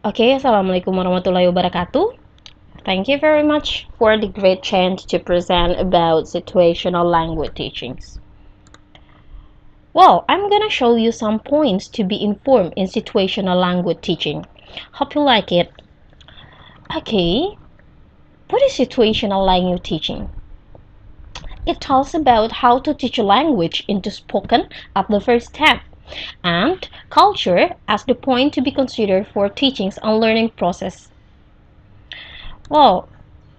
Okay, Assalamualaikum warahmatullahi wabarakatuh. Thank you very much for the great chance to present about situational language teachings. Well, I'm gonna show you some points to be informed in situational language teaching. Hope you like it. Okay, what is situational language teaching? It talks about how to teach a language into spoken at the first step, and culture as the point to be considered for teachings and learning process. Well,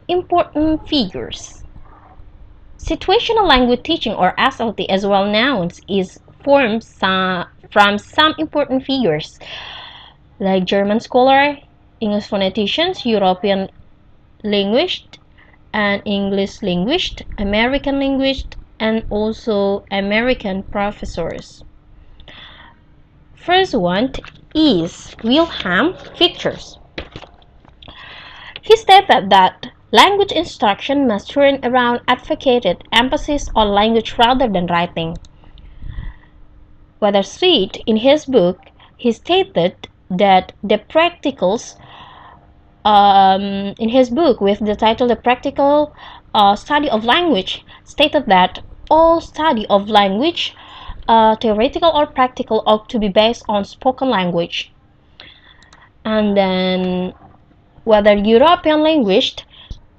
important figures. Situational language teaching, or SLT as well known, is formed from some important figures like German scholar, English phoneticians, European linguist, and English linguist, American linguist, and also American professors. First one is Wilhelm Fichters. He stated that language instruction must turn around advocated emphasis on language rather than writing. Whether Sweet, in his book, he stated that the practicals in his book with the title The Practical Study of Language stated that all study of language, theoretical or practical, ought to be based on spoken language. And then whether European linguist,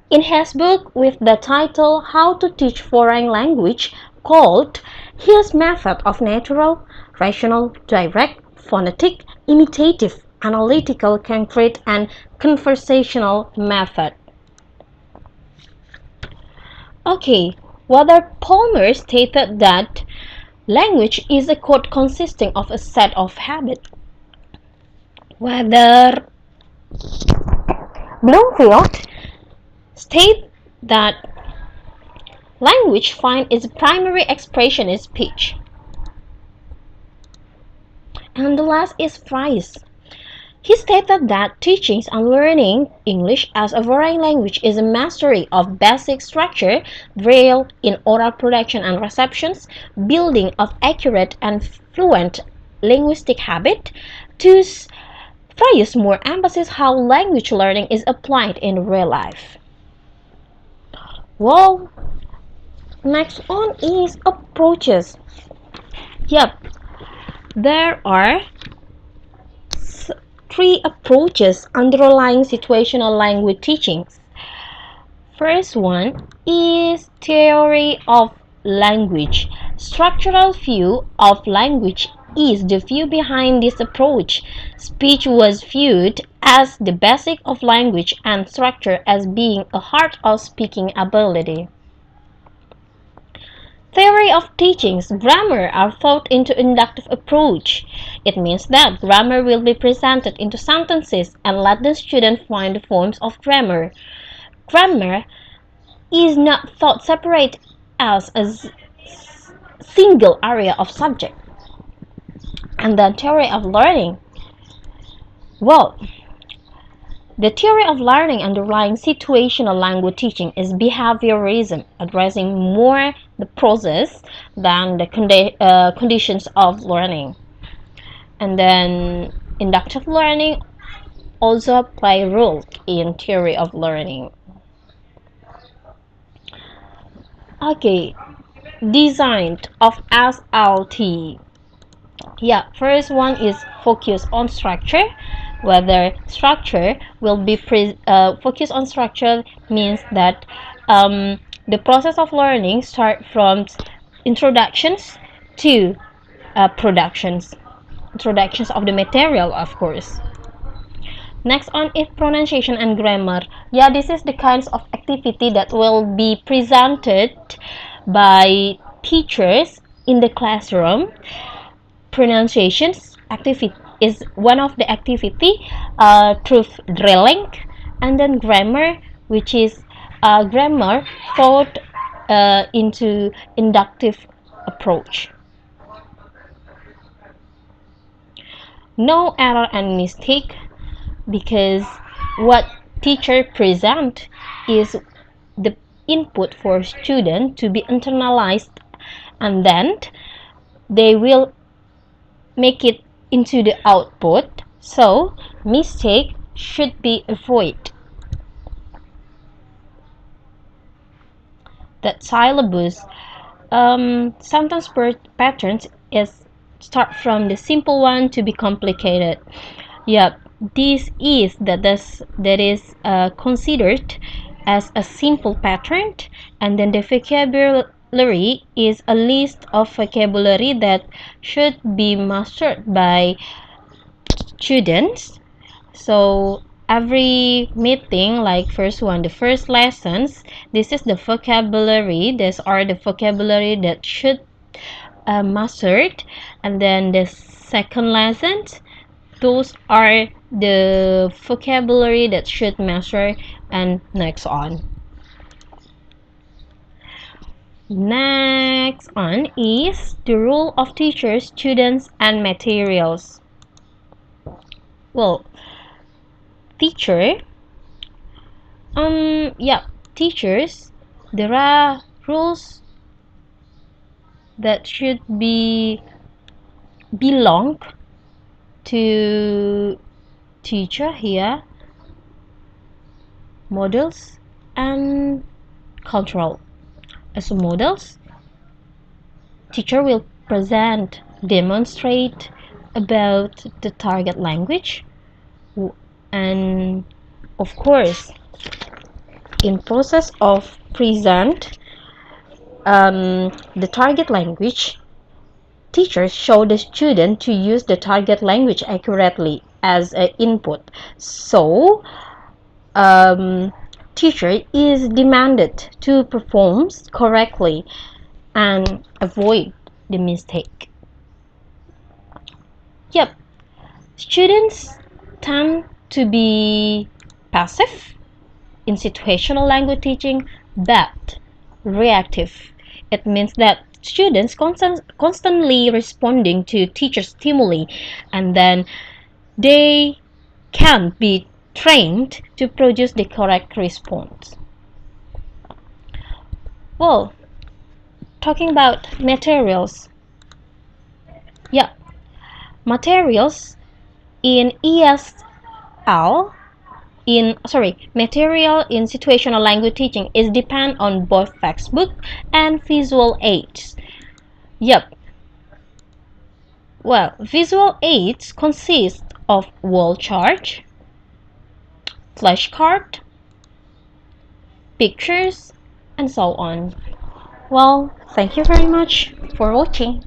in his book with the title How to Teach Foreign Language, called his method of natural, rational, direct, phonetic, imitative, analytical, concrete, and conversational method. Okay, whether Palmer stated that language is a code consisting of a set of habits. Whether Bloomfield state that language finds its primary expression in speech. And the last is Fries. He stated that teaching and learning English as a foreign language is a mastery of basic structure, drill in oral production and receptions, building of accurate and fluent linguistic habit. Thus, Fries more emphasis how language learning is applied in real life. Well, next one is approaches. Yep, there are three approaches underlying situational language teachings. First one is theory of language. Structural view of language is the view behind this approach. Speech was viewed as the basic of language and structure as being a heart of speaking ability. Theory of teachings, grammar are thought into inductive approach. It means that grammar will be presented into sentences and let the student find the forms of grammar. Grammar is not thought separate as a single area of subject. And then theory of learning. Well, the theory of learning underlying situational language teaching is behaviorism, addressing more the process than the conditions of learning. And then inductive learning also play a role in theory of learning. Okay, design of SLT. Yeah, first one is focus on structure. Whether structure will be focus on structure means that the process of learning start from introductions to introductions of the material, of course. Next on is pronunciation and grammar. Yeah, this is the kinds of activity that will be presented by teachers in the classroom. Pronunciations activity is one of the activity through drilling, and then grammar, which is grammar taught into inductive approach. No error and mistake, because what teacher present is the input for student to be internalized, and then they will make it into the output. So mistake should be avoided. That syllabus sentence patterns is start from the simple one to be complicated. Yep, this is that is considered as a simple pattern, and then the vocabulary is a list of vocabulary that should be mastered by students. So every meeting, like first one, the first lessons, this is the vocabulary. These are the vocabulary that should mastered, and then the second lesson, those are the vocabulary that should master, and next on. Next on is the role of teachers, students, and materials. Well, teacher, yeah, teachers, there are rules that should be belong to teacher here, models and control. As models, teacher will present, demonstrate about the target language, and of course in process of present the target language, teachers show the student to use the target language accurately as an input. So teacher is demanded to perform correctly and avoid the mistake. Yep, students tend to be passive in situational language teaching, but reactive. It means that students constantly responding to teacher stimuli, and then they can be trained to produce the correct response. Well, talking about materials. Yeah, materials in ESL material in situational language teaching is depend on both textbook and visual aids. Yep. Well, visual aids consist of wall chart, flashcard, pictures, and so on. Well, thank you very much for watching.